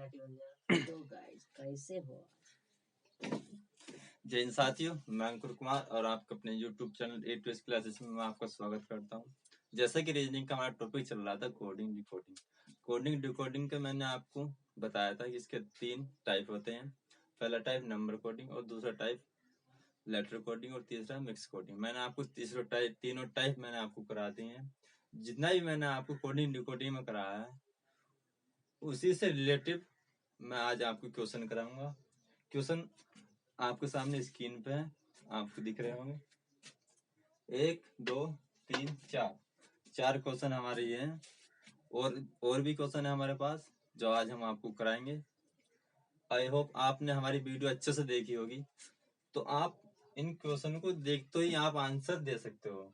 तो गाइस कैसे हो? जय हिंद साथियों, मैं अंकुर कुमार और आपके अपने YouTube channel A to S classes में मैं आपका स्वागत करता हूं। जैसा कि रीजनिंग का हमारा टॉपिक चल रहा था कोडिंग डिकोडिंग का मैंने आपको बताया था कि इसके 3 टाइप होते हैं। पहला टाइप नंबर कोडिंग और दूसरा टाइप लेटर कोडिंग और तीसरा मिक्स कोडिंग। मैंने आपको तीनों टाइप मैंने आपको करा दिए हैं। जितना भी मैंने आपको कोडिंग डिकोडिंग में कराया है उसी से रिलेटिव मैं आज आपको क्वेश्चन कराऊंगा। क्वेश्चन आपके सामने स्क्रीन पे है, आपको दिख रहे होंगे। 1 2 3 4 क्वेश्चन हमारे ये हैं और भी क्वेश्चन है हमारे पास जो आज हम आपको कराएंगे। आई होप आपने हमारी वीडियो अच्छे से देखी होगी, तो आप इन क्वेश्चन को देखते ही आप आंसर दे सकते हो।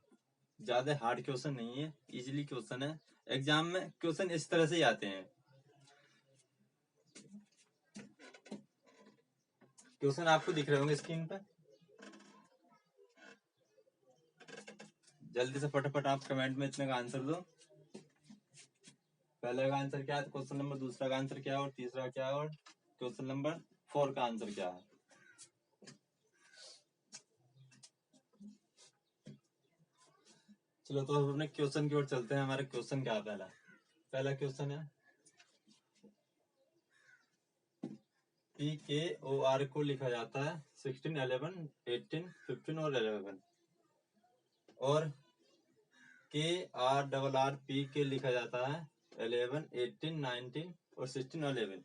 ज्यादा हार्ड क्वेश्चन नहीं है, इजीली क्वेश्चन है। एग्जाम में क्वेश्चन इस तरह से ही आते हैं। क्वेश्चन आपको दिख रहे होंगे स्क्रीन पर। जल्दी से फटाफट आप कमेंट में इतने का आंसर दो। पहले का आंसर क्या है क्वेश्चन नंबर, दूसरा का आंसर क्या है और तीसरा क्या है और क्वेश्चन नंबर 4 का आंसर क्या है। चलो तो अपने क्वेश्चन की ओर चलते हैं। हमारा क्वेश्चन क्या है? पहला क्वेश्चन है PKOR को लिखा जाता है 16, 11, 18, 15 और 11 और KRRP के लिखा जाता है 11, 18, 19 और 16 और 11।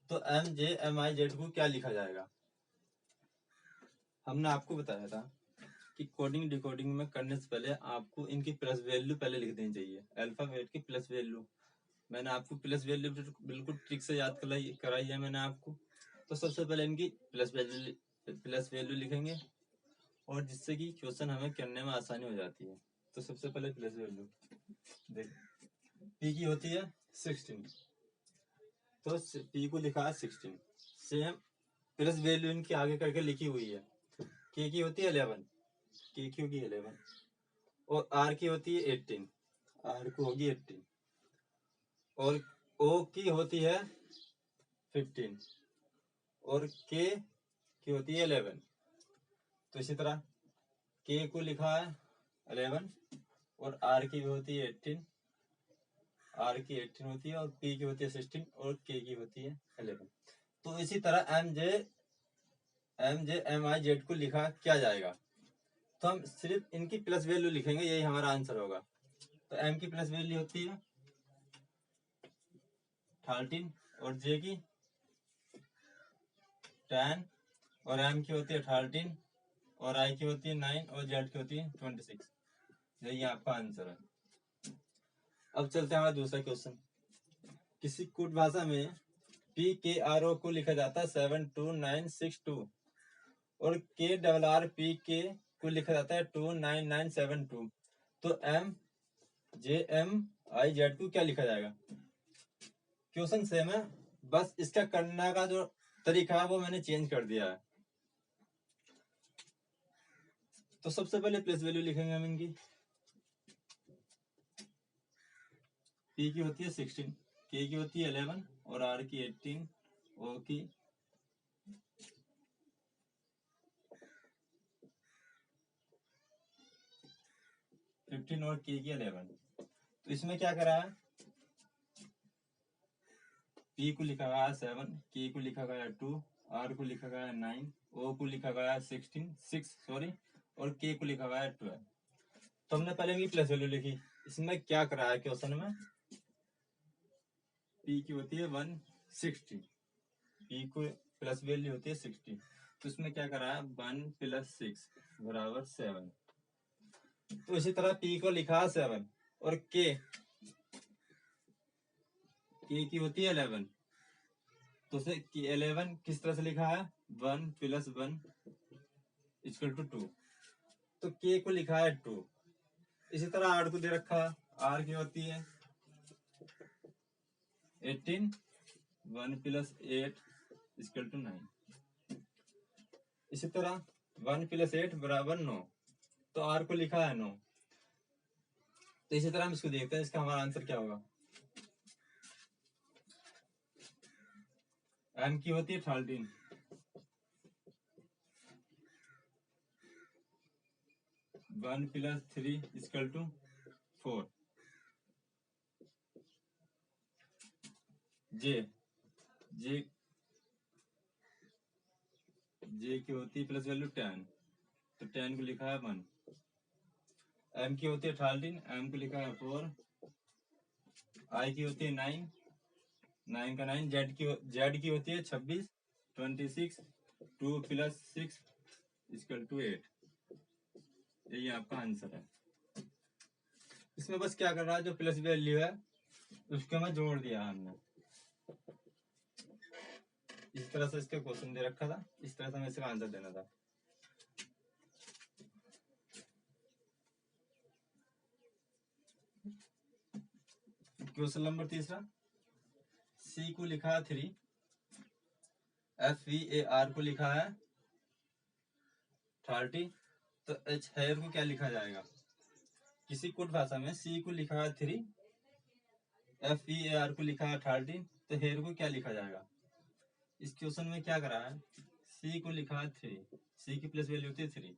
तो MJMIZ को क्या लिखा जाएगा? हमने आपको बताया था कि कोडिंग डिकोडिंग में करने से पहले आपको इनकी प्लस वैल्यू पहले लिख देनी चाहिए। अल्फाबेट की प्लस वैल्यू मैंने आपको प्लस वैल्यू बिल्कुल ट्रिक से याद कराई है मैंने आपको। तो सबसे पहले इनकी प्लस वैल्यू लिखेंगे और जिससे कि क्वेश्चन हमें करने में आसानी हो जाती है। तो सबसे पहले प्लस वैल्यू देख, पी की होती है 16, तो पी को लिखा है 16। सेम प्लस वैल्यू इनकी आगे करके लिखी हुई है। के की होती है 11, के की होगी 11 और आर की होती है 18, आर को होगी 18 और ओ की होती है 15 और के की होती है 11। तो इसी तरह के को लिखा है 11 और आर की भी होती है 18, आर की 18 होती है और पी की होती है 16 और के की होती है 11। तो इसी तरह MJMIZ को लिखा क्या जाएगा? तो हम सिर्फ इनकी प्लस वैल्यू लिखेंगे, यही हमारा आंसर होगा। तो एम की प्लस वैल्यू होती है 13 और जे की 10 और एम की होती है 13 और आई की होती है 9 और जेड की होती है 26। यही आपका आंसर है। अब चलते हैं हमारा दूसरा क्वेश्चन। किसी कोड भाषा में PKRO को लिखा जाता है 72962 और KRRP को लिखा जाता है 29972। तो MJMIZ को क्या लिखा जाएगा? क्वेश्चन सेम है, बस इसका करने का जो तरीका है वो मैंने चेंज कर दिया है। तो सबसे पहले प्लेस वैल्यू लिखेंगे हम इनकी। पी की होती है 16, के की होती है 11 और आर की 18, ओ की 15 और के की 11। तो इसमें क्या करा है? पी को लिखा गया है 7, के को लिखा गया है 2, आर को लिखा गया है 9, ओ को लिखा गया है 6 और के को लिखा गया है 12। तो हमने पहले इनकी प्लस वैल्यू लिखी। इसमें क्या करा है क्वेश्चन में? पी की होती है 160, पी को प्लस वैल्यू होती है 60। तो इसमें क्या करा है? 1 + 6 = 7। तो इसी तरह पी को लिखा है 7 और के की होती है 11। तो उसे 11 किस तरह से लिखा है? 1 + 1 = 2। तो के को लिखा है 2। इसी तरह आर को दे रखा है। आर की होती है 18, 1 + 8 = 9। इसी तरह 1 + 8 = 9। तो आर को लिखा है 9। तो इसी तरह हम इसको देखते हैं, इसका हमारा आंसर क्या होगा? एम की होती है 13, 1 + 3 = 4। जे जे जे की होती है प्लस वैल्यू 10, तो 10 को लिखा है 1। एम की होती है 13, एम को लिखा है 4। आई की होती है 9, 9 का 9। जेड की होती है 26, 26, 2 + 6 = 8। यही आपका आंसर है। इसमें बस क्या कर रहा है, जो प्लस वैल्यू है उसको मैं जोड़ दिया हमने। इस तरह से इसके क्वेश्चन दे रखा था, इस तरह से हमें इसका आंसर देना था। क्वेश्चन नंबर तीसरा, सी को लिखा है 3, FVAR को लिखा है 30, तो एच हेयर को क्या लिखा जाएगा? किसी कोड भाषा में सी को लिखा है 3, FVAR को लिखा है 30, तो हेयर को क्या लिखा जाएगा? इस क्वेश्चन में क्या करा है, सी को लिखा है 3, सी की प्लस वैल्यू होती है 3,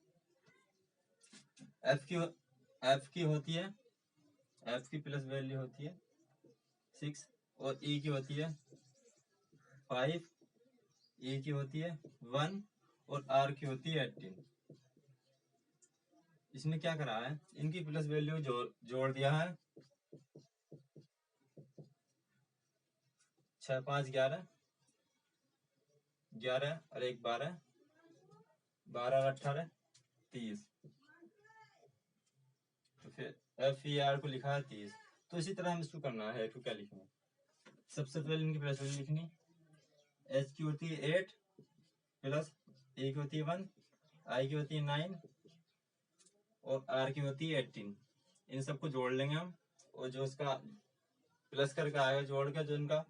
एफ की होती है, एफ की प्लस वैल्यू होती है 6, और ई की होती है 5, ई की होती है 1, और आर की होती है 18। इसमें क्या करा है, इनकी प्लस वैल्यू जोड़ दिया है। 6 5 11, 11 और 1 12, 12 और 18 30। तो फिर FER को लिखा है 30। तो इसी तरह हम इसको करना है, तो क्या लिखना है, सबसे पहले इनकी प्लस वैल्यू लिखनी। एच की होती है 8, प्लस ए की होती है 1, आई की होती है 9, और आर की होती है 18। इन सबको जोड़ लेंगे हम, और जो इसका प्लस करके आएगा जोड़ के, जो इनका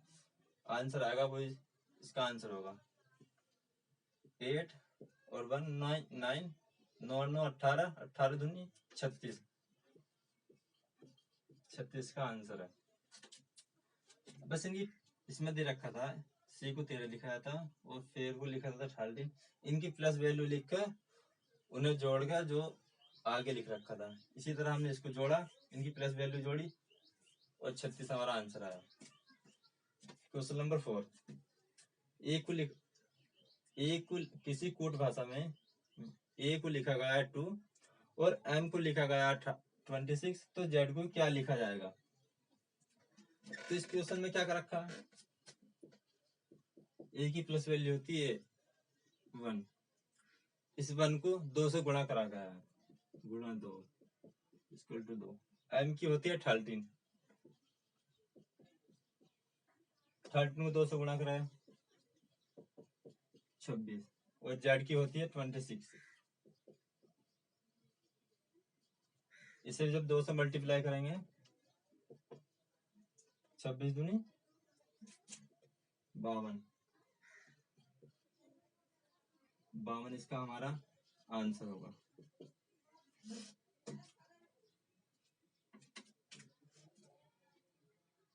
आंसर आएगा वो इसका आंसर होगा। 8 और 1 9, 9 9 9 18, 18 दूनी 36, 36 का आंसर है। बस इनकी इसमें दे रखा था, सी को 13 लिखा था और फेयर को लिखा था 30। इनकी प्लस वैल्यू लिखकर उन्हें जोड़कर जो आगे लिख रखा था, इसी तरह हमने इसको जोड़ा, इनकी प्लस वैल्यू जोड़ी और 36 हमारा आंसर आया। क्वेश्चन नंबर 4, ए को किसी कोड भाषा में ए को लिखा गया है 2 और एम को लिखा गया है 26, तो जेड को क्या लिखा जाएगा? तो इस क्वेश्चन में क्या कर रखा है, ए की प्लस वैल्यू होती है 1, इस 1 को 2 से गुणा करा गया है, गुणा 2 = 2। एम की होती है 13, 13 को 2 से गुणा कराया 26, और जेड की होती है 26। इसे जब 2 से मल्टीप्लाई करेंगे, 26 दूनी 52, 52 इसका हमारा आंसर होगा।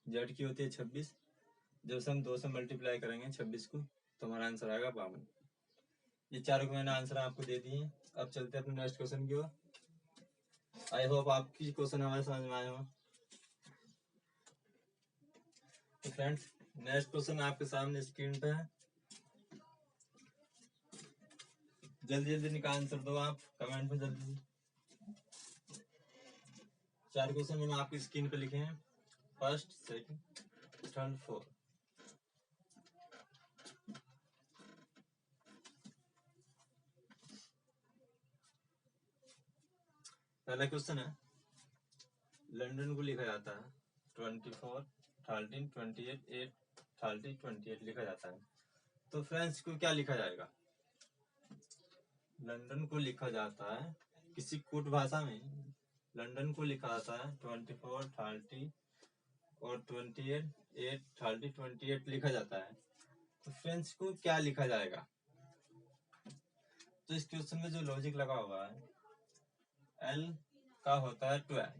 जेड की होती है 26, जब से हम 2 से मल्टीप्लाई करेंगे 26 को, तो हमारा आंसर आएगा 52। ये चारों को मैंने आंसर आपको दे दिए। अब चलते हैं अपने नेक्स्ट क्वेश्चन की ओर। आई होप आपकी क्वेश्चन हमारे समझ में आए हो। तो फ्रेंड्स, नेक्स्ट क्वेश्चन आपके सामने स्क्रीन पे है, जल्दी जल्दी निकाल आंसर दो आप कमेंट में जल्दी। 4 क्वेश्चन मैंने आपकी स्क्रीन पे लिखे हैं, फर्स्ट, सेकंड, थर्ड, फोर्थ। पहला क्वेश्चन है, लंदन को लिखा जाता है 24, 13, 28, 8, 30, 28 लिखा जाता है। तो फ्रेंड्स को क्या लिखा जाएगा? लंदन को लिखा जाता है किसी कोड भाषा में, लंदन को लिखा जाता है 24, 30 और 28, 8, 30, 28 लिखा जाता है। तो फ्रेंड्स को क्या लिखा जाएगा? तो इस क्वेश्चन में जो लॉजिक लगा हुआ है, एल का होता है 12,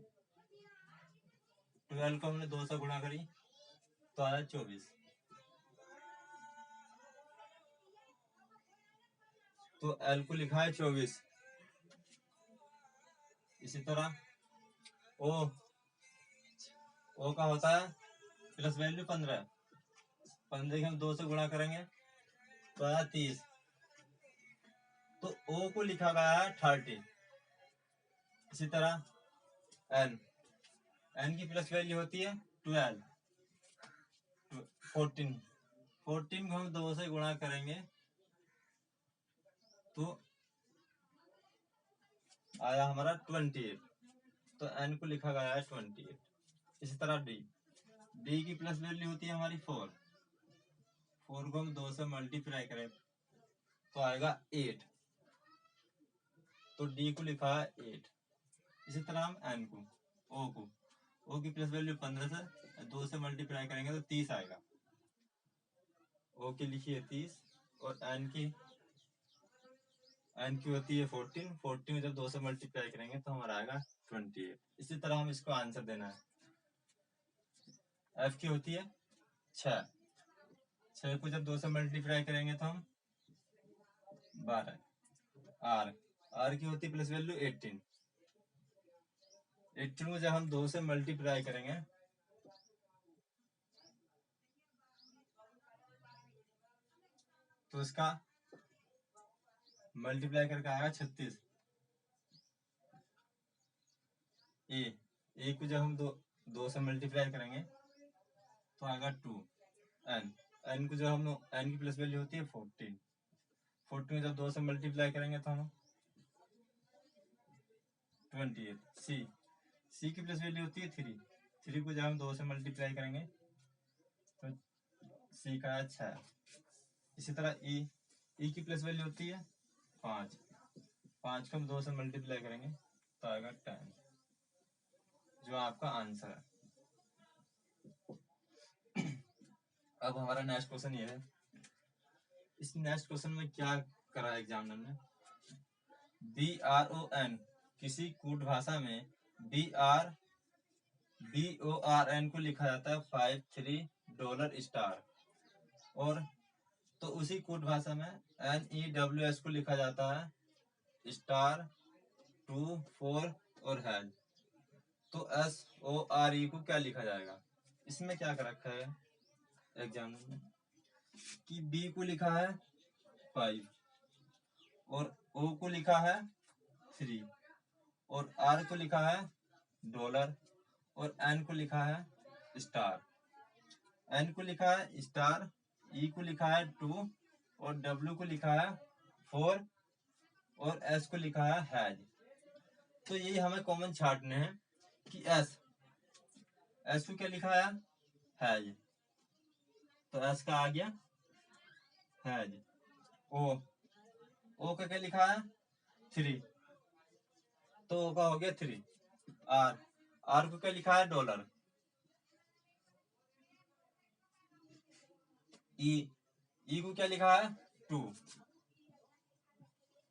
12 को हमने 2 से गुणा करी तो आया 24। तो एल को लिखा है 24। इसी तरह ओ का होता है प्लस वैल्यू 15। 15 के हम 2 से गुणा करेंगे तो आया 30। तो ओ को लिखा गया है 30। इसी तरह एन की प्लस वैल्यू होती है 12। 14 को हम 2 से गुणा करेंगे तो आया हमारा 28। तो एन को लिखा गया है 28। इसी तरह डी की प्लस वैल्यू होती है हमारी 4। 4 को हम 2 से मल्टीप्लाई करें तो आएगा 8। तो डी को लिखा है 8। इसी तरह हम एन को ओ की प्लस वैल्यू 15 से 2 से मल्टीप्लाई करेंगे तो 30 आएगा। ओ की लिखी है 30 और एन की होती है 14। 14 जब 2 से मल्टीप्लाई करेंगे तो हमारा आएगा 28। इसी तरह हम इसको आंसर देना है। एफ की होती है 6। 6 को जब 2 से मल्टीप्लाई करेंगे तो हम 12। आर की होती है प्लस वैल्यू 18। 18 को जब हम 2 से मल्टीप्लाई करेंगे तो इसका मल्टीप्लाई करके आएगा 36। ए को जब हम 2 से मल्टीप्लाई करेंगे तो आएगा 2। एन को जब हम एन की प्लस वैल्यू होती है 14। 14 को जब 2 से मल्टीप्लाई करेंगे तो हम 28। सी की प्लस वैल्यू होती है 3। 3 को जब हम 2 से मल्टीप्लाई करेंगे तो सी का है 6। इसी तरह ई की प्लस वैल्यू होती है 5। 5 को हम 2 से मल्टीप्लाई करेंगे तो आएगा 10, जो आपका आंसर है। अब हमारा नेक्स्ट क्वेश्चन ये है। इस नेक्स्ट क्वेश्चन में क्या करा है एग्जामिनर ने, BRON किसी कूट भाषा में BORN को लिखा जाता है $53 और तो उसी कूट भाषा में NEWS को लिखा जाता है $2 4 और हैज। तो SORE को क्या लिखा जाएगा? इसमें क्या कर रखा है एग्जाम में कि बी को लिखा है 5 और ओ को लिखा है 3 और आर को लिखा है $, और एन को लिखा है स्टार। एन को लिखा है स्टार, ई को लिखा है 2 और डब्ल्यू को लिखा है 4 और एस को लिखा है हैज। तो यही हमें कॉमन छांटने हैं कि एस को क्या लिखा है हैज, तो एस का आ गया हैज। ओ का क्या लिखा है 3, तो ओ का हो गया 3। आर को क्या लिखा है $, ई को क्या लिखा है 2।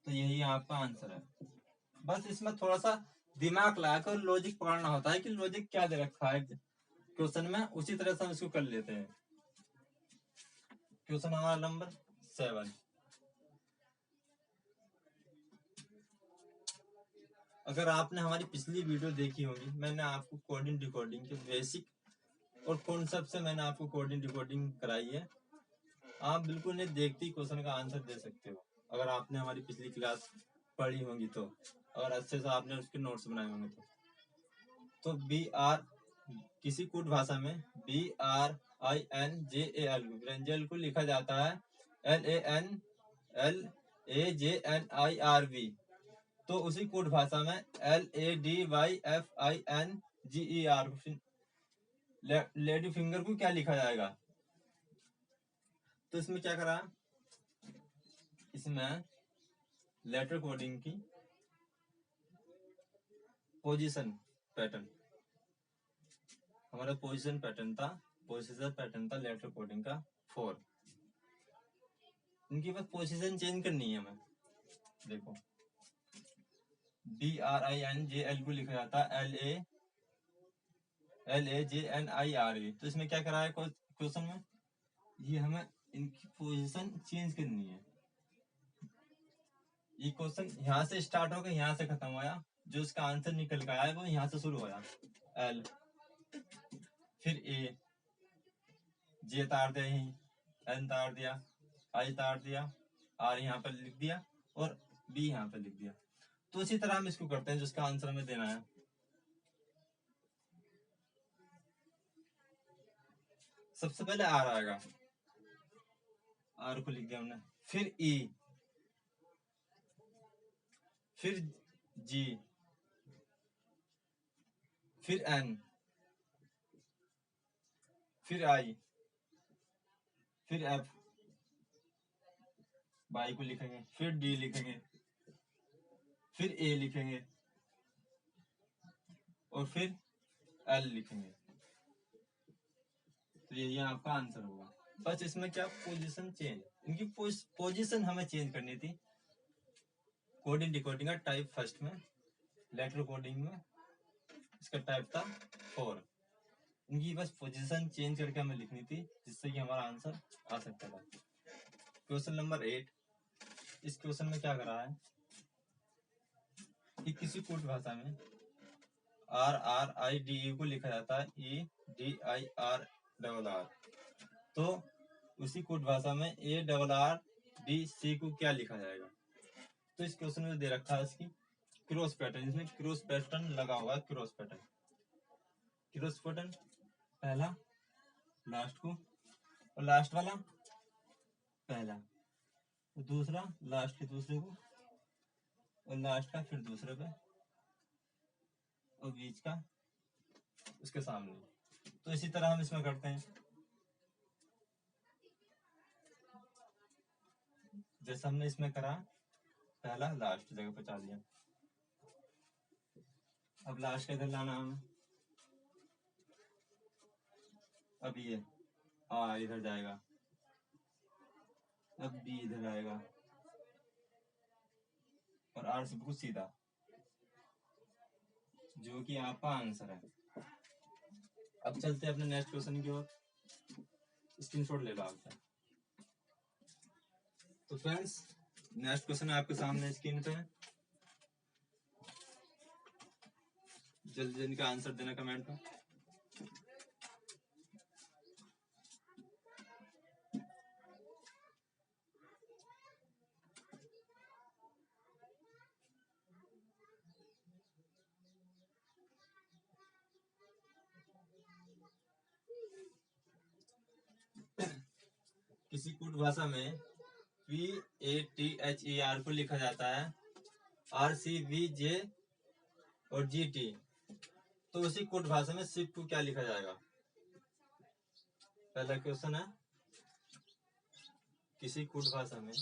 तो यही आपका आंसर है। बस इसमें थोड़ा सा दिमाग लगाकर लॉजिक पकड़ना होता है कि लॉजिक क्या दे रखा है क्वेश्चन में, उसी तरह से हम इसको कर लेते हैं। क्वेश्चन हमारा नंबर 7। अगर आपने हमारी पिछली वीडियो देखी होगी, मैंने आपको कोडिंग डिकोडिंग के बेसिक और कॉन्सेप्ट से मैंने आपको कोडिंग डिकोडिंग कराई है। आप बिल्कुल नहीं देखती क्वेश्चन का आंसर दे सकते हो अगर आपने हमारी पिछली क्लास पढ़ी होगी तो, और अच्छे से आपने उसके नोट्स बनाए होंगे तो किसी कूट भाषा में BRINJAL को लिखा जाता है LANLAJNIRV। तो उसी कूट भाषा में LADYFINGER लेडी फिंगर को क्या लिखा जाएगा? तो इसमें क्या करा, इसमें लेटर कोडिंग की पोजीशन पैटर्न, हमारा पोजीशन पैटर्न था लेटर कोडिंग का 4। इनकी बस पोजीशन चेंज करनी है हमें। देखो BRINJL को लिखा जाता है LAJNIRE। तो इसमें क्या करा है क्वेश्चन में, ये हमें इनकी पोजीशन चेंज करनी है। ये क्वेश्चन यहाँ से स्टार्ट होकर यहाँ से खत्म हुआ, जो इसका आंसर निकल कर आया वो यहाँ से शुरू हुआ। एल, फिर ए, जे तार दिया, यही एन तार दिया, आई तार दिया, आर यहाँ पर लिख दिया और बी यहाँ पर लिख दिया। तो इसी तरह हम इसको करते हैं जिसका आंसर हमें देना है। सबसे पहले आर आएगा, आर को लिख दिया हमने, फिर ई, फिर जी, फिर एन, फिर आई, फिर एफ, वाई को लिखेंगे, फिर डी लिखेंगे, फिर ए लिखेंगे और फिर एल लिखेंगे। तो यही आपका आंसर होगा। बस इसमें क्या पोजीशन चेंज, इनकी पोजीशन हमें चेंज करनी थी। कोडिंग डिकोडिंग का टाइप फर्स्ट में, लेटर कोडिंग में इसका टाइप था 4। इनकी बस पोजीशन चेंज करके हमें लिखनी थी, जिससे कि हमारा आंसर आ सकता था। क्वेश्चन नंबर 8, इस क्वेश्चन में क्या करा है कि किसी कोड भाषा में R R I D E को लिखा जाता है E D I R double R, तो उसी कोड भाषा में A double R D C को क्या लिखा जाएगा। तो इस क्वेश्चन में दे रखा है इसकी क्रॉस पैटर्न, इसमें क्रॉस पैटर्न लगा हुआ है। क्रॉस पैटर्न, क्रॉस पैटर्न पहला लास्ट को और लास्ट वाला पहला, तो दूसरा लास्ट के दूसरे को और लास्ट का फिर दूसरे पे और बीच का उसके सामने। तो इसी तरह हम इसमें करते हैं, जैसे हमने इसमें करा, पहला लास्ट जगह पहुंचा दिया। अब लास्ट का इधर लाना हमें, अब ये आ इधर जाएगा, अब बी इधर आएगा और आर से बिल्कुल सीधा, जो कि आपका आंसर है। अब चलते हैं अपने नेक्स्ट क्वेश्चन की ओर। स्क्रीनशॉट ले लो आपका। तो फ्रेंड्स, नेक्स्ट क्वेश्चन आपके सामने स्क्रीन पे है, जल्दी जल्दी का आंसर देना कमेंट में। किसी कूट भाषा में PATHER को लिखा जाता है RCVJ और GT, तो उसी कूट भाषा में शिप को क्या लिखा जाएगा। पहला क्वेश्चन है, किसी कूट भाषा में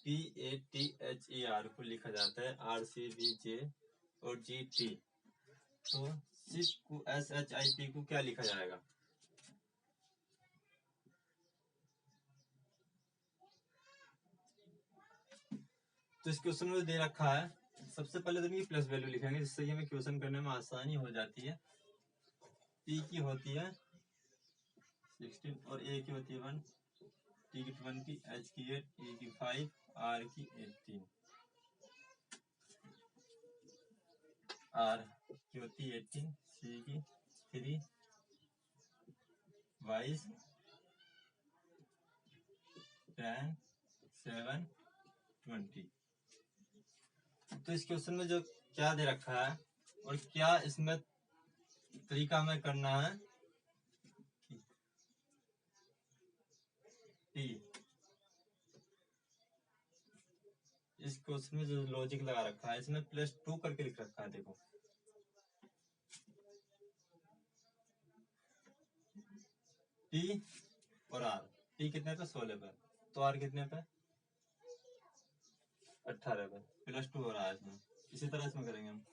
PATHER को लिखा जाता है RCVJ और GT, तो शिप को SHIP को क्या लिखा जाएगा। तो इस क्वेश्चन में दे रखा है, सबसे पहले तो ये प्लस वैल्यू लिखेंगे, जिससे हमें क्वेश्चन करने में आसानी हो जाती है। P की होती है 16 और A की होती है 1, T की 20, H की 8, E की 5, R की 18, R की होती है 18, C की 3, 22, 10, 7, 20। तो इस क्वेश्चन में जो क्या दे रखा है और क्या इसमें तरीका हमें करना है, P, इस क्वेश्चन में जो लॉजिक लगा रखा है इसमें +2 करके लिख रखा है। देखो P और R, P कितने पे 16 पे, तो R कितने पे 18 पे, +2 हो रहा है इसमें। इसी तरह इसमें करेंगे हम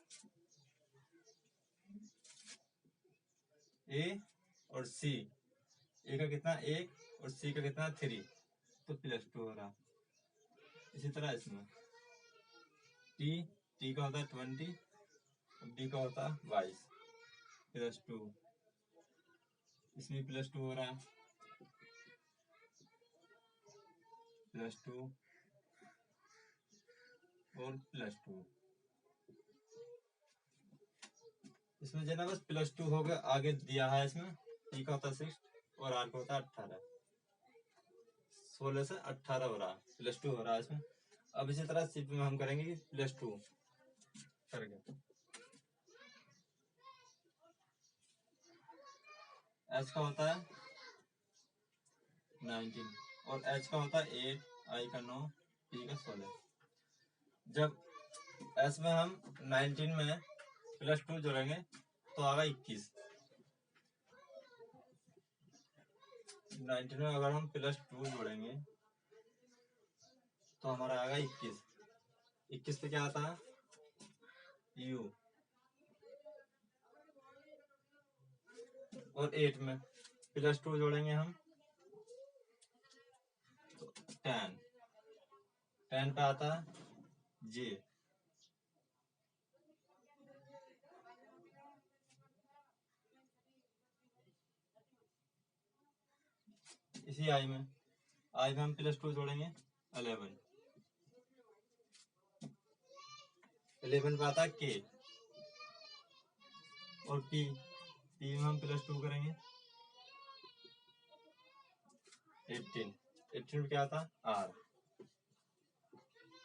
A और C, A का कितना 1 और C का कितना 3, तो +2 हो रहा। इसी तरह इसमें T का होता है 20, D का होता है 22, +2, इसमें +2 हो रहा है, +2, और +2। इसमें जो ना बस +2 हो गया, आगे दिया है इसमें P का होता है 6 और R का होता है 18। 16 से 18 हो रहा, +2 हो रहा है इसमें। अब इसी तरह C में हम करेंगे कि +2 करके। H का होता है 19 और H का होता है 8, I का 9, P का 16। जब S में हम 19 में +2 जोड़ेंगे तो आएगा 21। 19 में अगर हम +2 जोड़ेंगे तो हमारा आएगा 21। 21 पे क्या आता है U। और 8 में +2 जोड़ेंगे हम तो 10। 10 पे आता है J। इसी I में हम +2 जोड़ेंगे 11। 11 पे आता है K। और P में हम +2 करेंगे 18। 18 पे क्या आता है R।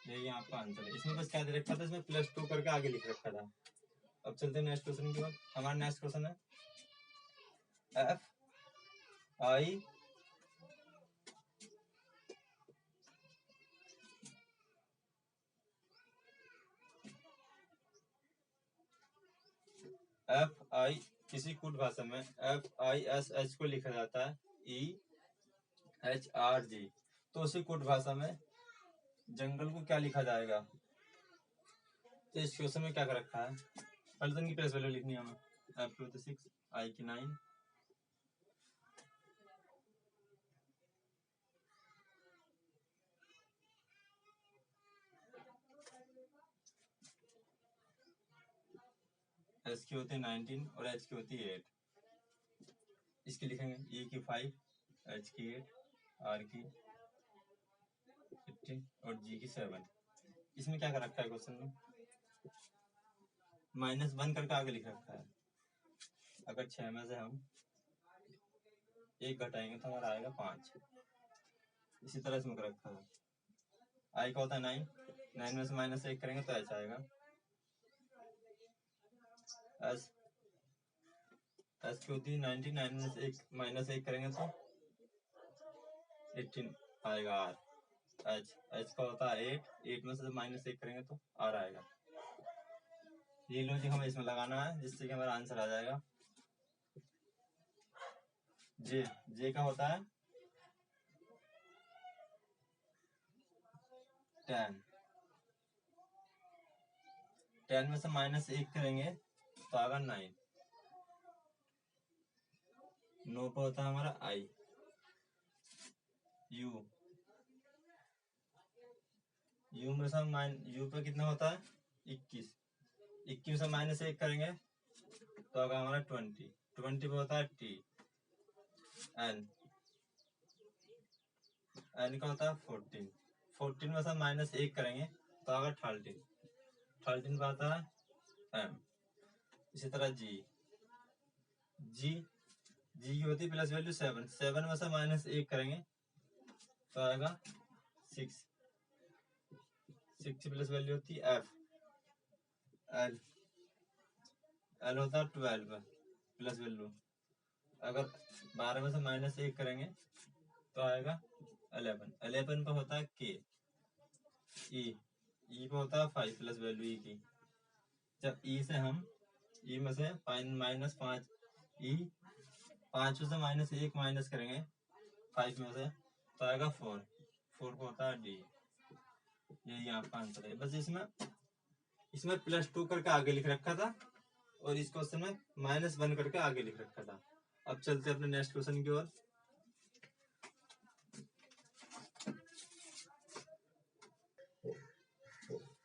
यही आपका आंसर है। इसमें बस क्या दे रखा था, इसमें +2 करके आगे लिख रखा था। अब चलते हैं नेक्स्ट क्वेश्चन की ओर। हमारा नेक्स्ट क्वेश्चन है FI किसी कूट भाषा में FISH को लिखा जाता है EHRG। तो उसी कूट भाषा में जंगल को क्या लिखा जाएगा? तो इस क्वेश्चन में क्या कर रखा है, पहले तो इनकी प्लेस वैल्यू लिखनी है हमें। F की होती 6, I की 9, S की होती 19 और H की होती 8। इसकी लिखेंगे E की 5, H की 8, R की 15 और G की 7। इसमें क्या कर रखा है क्वेश्चन में, -1 करके आगे लिख रखा है। अगर 6 में से हम 1 घटाएंगे तो हमारा आएगा 5। इसी तरह इसमें कर रखा है। I का होता है 9, 9 में से -1 करेंगे तो H आएगा। S की होती है 19, 9 में से -1 करेंगे तो 18 आएगा R। H का होता है 8, 8 में से -1 करेंगे तो R आएगा। ये लॉजिक हमें इसमें लगाना है जिससे कि हमारा आंसर आ जाएगा। J का होता है 10। 10 में से -1 करेंगे तो आएगा 9। 9 पे होता है हमारा I। U में से U पे कितना होता है 21। 21 में से -1 करेंगे तो आएगा हमारा 20। 20 पे होता है T। N का होता है 14। 14 में से -1 करेंगे तो आएगा 13। 13 पे आता है M। इसी तरह G की होती है प्लस वैल्यू 7। 7 में से -1 करेंगे तो आएगा 6। 6 की प्लस वैल्यू होती है F। L होता है 12 प्लस वैल्यू। अगर 12 में से -1 करेंगे तो आएगा 11। 11 पे होता है K। E पे होता है 5 प्लस वैल्यू E की। जब E से हम E में से -5 E 5 में से -1 माइनस करेंगे 5 में से तो आएगा 4। 4 को होता है D। यही आपका आंसर है। बस इसमें +2 करके आगे लिख रखा था और इस क्वेश्चन में -1 करके आगे लिख रखा था। अब चलते हैं अपने नेक्स्ट क्वेश्चन की ओर।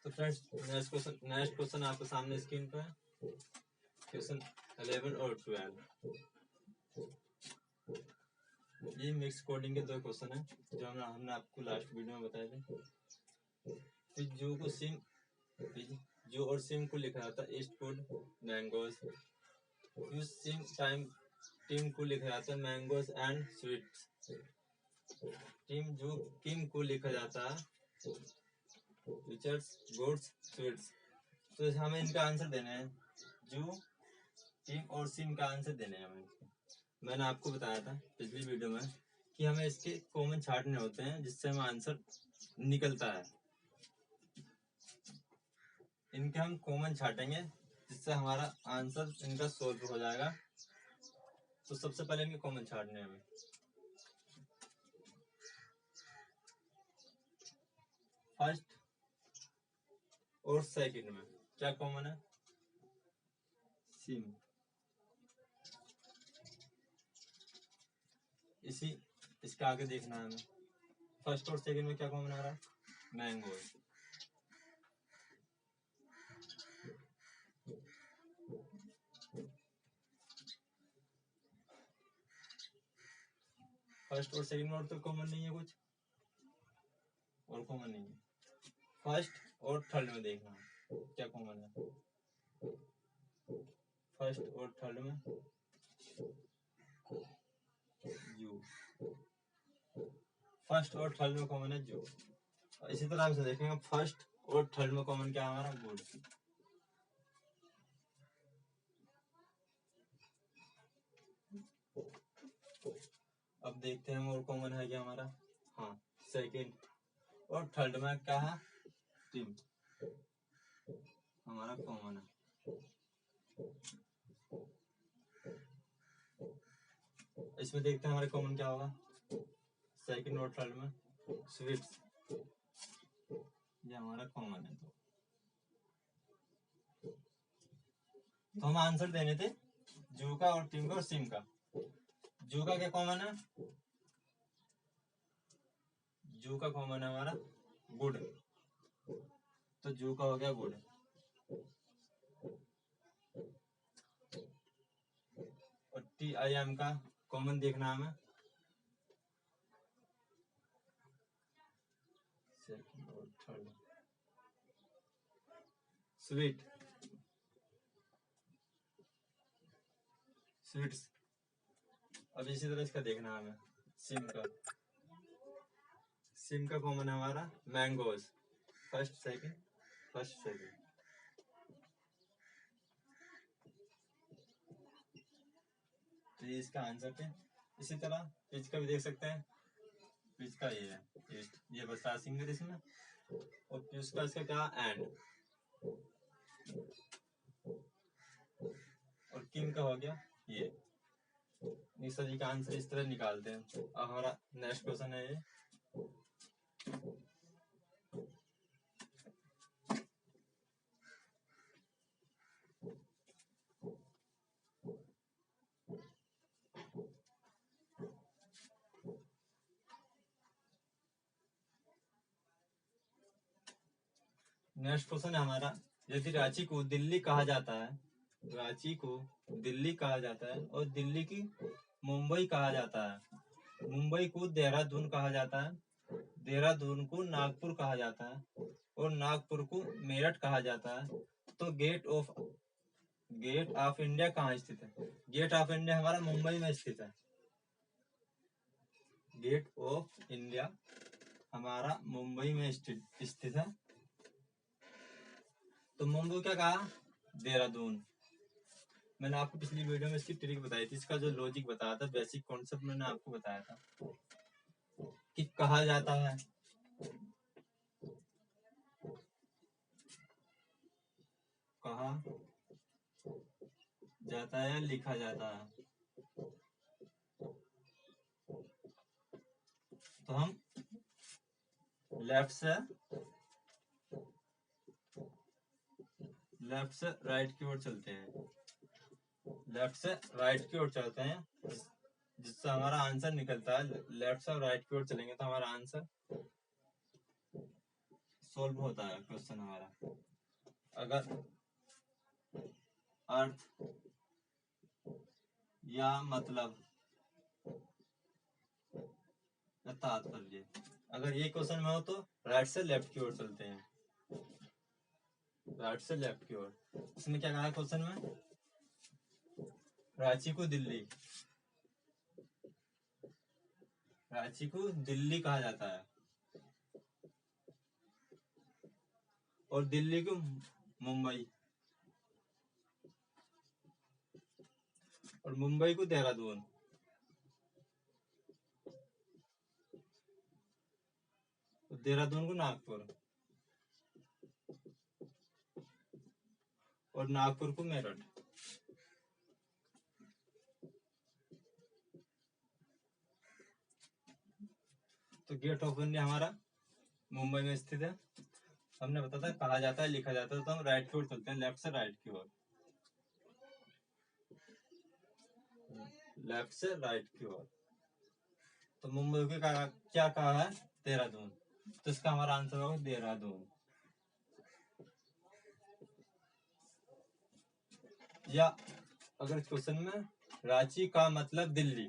तो फ्रेंड्स नेक्स्ट क्वेश्चन आपके सामने स्क्रीन पर है। क्वेश्चन 11 और 12। ये मिक्स कोडिंग के 2 क्वेश्चन है जो हमने आपको लास्ट वीडियो में बताए थे। तो जो क्वेश्चन जू और सिम को लिखा जाता है ईस्ट फूड मैंगोज। फिर सिम टाइम टीम को लिखा जाता है मैंगोज एंड स्वीट्स। टीम जू किम को लिखा जाता है रिचर्ड्स गुड्स स्वीट्स। तो हमें इनका आंसर देना है, जू टीम और सिम का आंसर देने हैं हमें। मैंने आपको बताया था पिछली वीडियो में कि हमें इसके कॉमन छांटने होते हैं जिससे हमें आंसर निकलता है। इनके हम कॉमन छाटेंगे जिससे हमारा आंसर इनका सोल्व हो जाएगा। तो सबसे पहले इनके कॉमन छाटने हैं हमें। फर्स्ट और सेकंड में क्या कॉमन है? सिम। इसी इसके आगे देखना है हमें, फर्स्ट और सेकंड में क्या कॉमन आ रहा है? मैंगो। फर्स्ट और सेकंड में और तो कॉमन नहीं है कुछ, और कॉमन नहीं है। फर्स्ट और थर्ड में देखना क्या कॉमन है। फर्स्ट और थर्ड में जू। फर्स्ट और थर्ड में कॉमन है जू। इसी तरह से देखेंगे फर्स्ट और थर्ड में कॉमन क्या हमारा? गुड। अब देखते हैं और कॉमन है क्या हमारा? हाँ, सेकंड और थर्ड में क्या है? टीम हमारा कॉमन है। इसमें देखते हैं हमारे कॉमन क्या होगा। सेकंड और थर्ड में स्वीट्स, ये हमारा कॉमन है। तो हम आंसर देने थे जू का और टीम का और सिम का। जू का क्या कॉमन है? जू का कॉमन है हमारा गुड, तो जू का हो गया गुड। और TIM का कॉमन देखना हमें, सेकंड और थर्ड स्वीट, स्वीट्स। अब इसी तरह इसका देखना हमें सिम का। सिम का कॉमन है हमारा mangoes, first second first second. तो ये इसका आंसर थे। इसी तरह पिच का भी देख सकते हैं। पिच का ये है, ये बता सिंगल इसमें, और पिच का इसका क्या? एंड। और किम का हो गया ये। इस सभी का आंसर इस तरह निकालते हैं। अब हमारा नेक्स्ट क्वेश्चन है ये, नेक्स्ट क्वेश्चन है हमारा, यदि रांची को दिल्ली कहा जाता है, रांची को दिल्ली कहा जाता है और दिल्ली की मुंबई कहा जाता है, मुंबई को देहरादून कहा जाता है, देहरादून को नागपुर कहा जाता है और नागपुर को मेरठ कहा जाता है, तो गेट ऑफ इंडिया कहाँ स्थित है? गेट ऑफ इंडिया हमारा मुंबई में स्थित है। गेट ऑफ इंडिया हमारा मुंबई में स्थित है। तो मुंबई क्या कहा? देहरादून। मैंने आपको पिछली वीडियो में इसकी ट्रिक बताई थी, इसका जो लॉजिक बताया था, बेसिक कॉन्सेप्ट मैंने आपको बताया था कि कहा जाता है, कहा जाता है या लिखा जाता है। तो हम लेफ्ट से राइट की ओर चलते हैं, लेफ्ट से राइट की ओर चलते हैं, जिससे हमारा आंसर निकलता है। लेफ्ट से राइट की ओर चलेंगे तो हमारा आंसर सोल्व होता है क्वेश्चन हमारा। अगर अर्थ या मतलब या तात्पर्य, अगर ये क्वेश्चन में हो तो राइट से लेफ्ट की ओर चलते हैं। राइट से लेफ्ट की ओर। इसमें क्या कहा है क्वेश्चन में? रांची को दिल्ली, रांची को दिल्ली कहा जाता है और दिल्ली को मुंबई, और मुंबई को देहरादून, और देहरादून को नागपुर, और नागपुर को मेरठ। तो गेट ऑफ इंडिया हमारा मुंबई में स्थित है। हमने बताया था कहा जाता है, लिखा जाता है, तो हम राइट की ओर चलते हैं, लेफ्ट से राइट की ओर, लेफ्ट से राइट की ओर। तो मुंबई के क्या कहा है? देहरादून, तो इसका हमारा आंसर होगा देहरादून। या अगर क्वेश्चन में रांची का मतलब दिल्ली,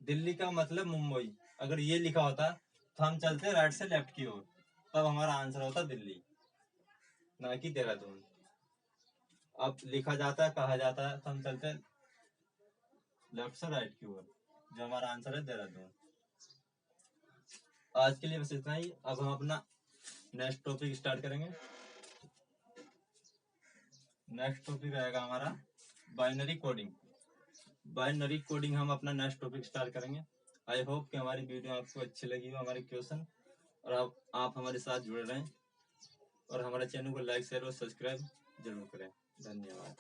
दिल्ली का मतलब मुंबई, अगर ये लिखा होता तो हम चलते राइट से लेफ्ट की ओर, तब हमारा आंसर होता दिल्ली, ना कि देहरादून। अब लिखा जाता है, कहा जाता है, तो हम चलते लेफ्ट से राइट की ओर, जो हमारा आंसर है देहरादून। आज के लिए बस इतना ही। अब हम अपना नेक्स्ट टॉपिक स्टार्ट करेंगे। नेक्स्ट टॉपिक रहेगा हमारा बाइनरी कोडिंग। बाइनरी कोडिंग हम अपना नेक्स्ट टॉपिक स्टार्ट करेंगे। आई होप कि हमारी वीडियो आपको अच्छी लगी हो, हमारे क्वेश्चन, और आप हमारे साथ जुड़े रहें, और हमारे चैनल को लाइक शेयर और सब्सक्राइब जरूर करें। धन्यवाद।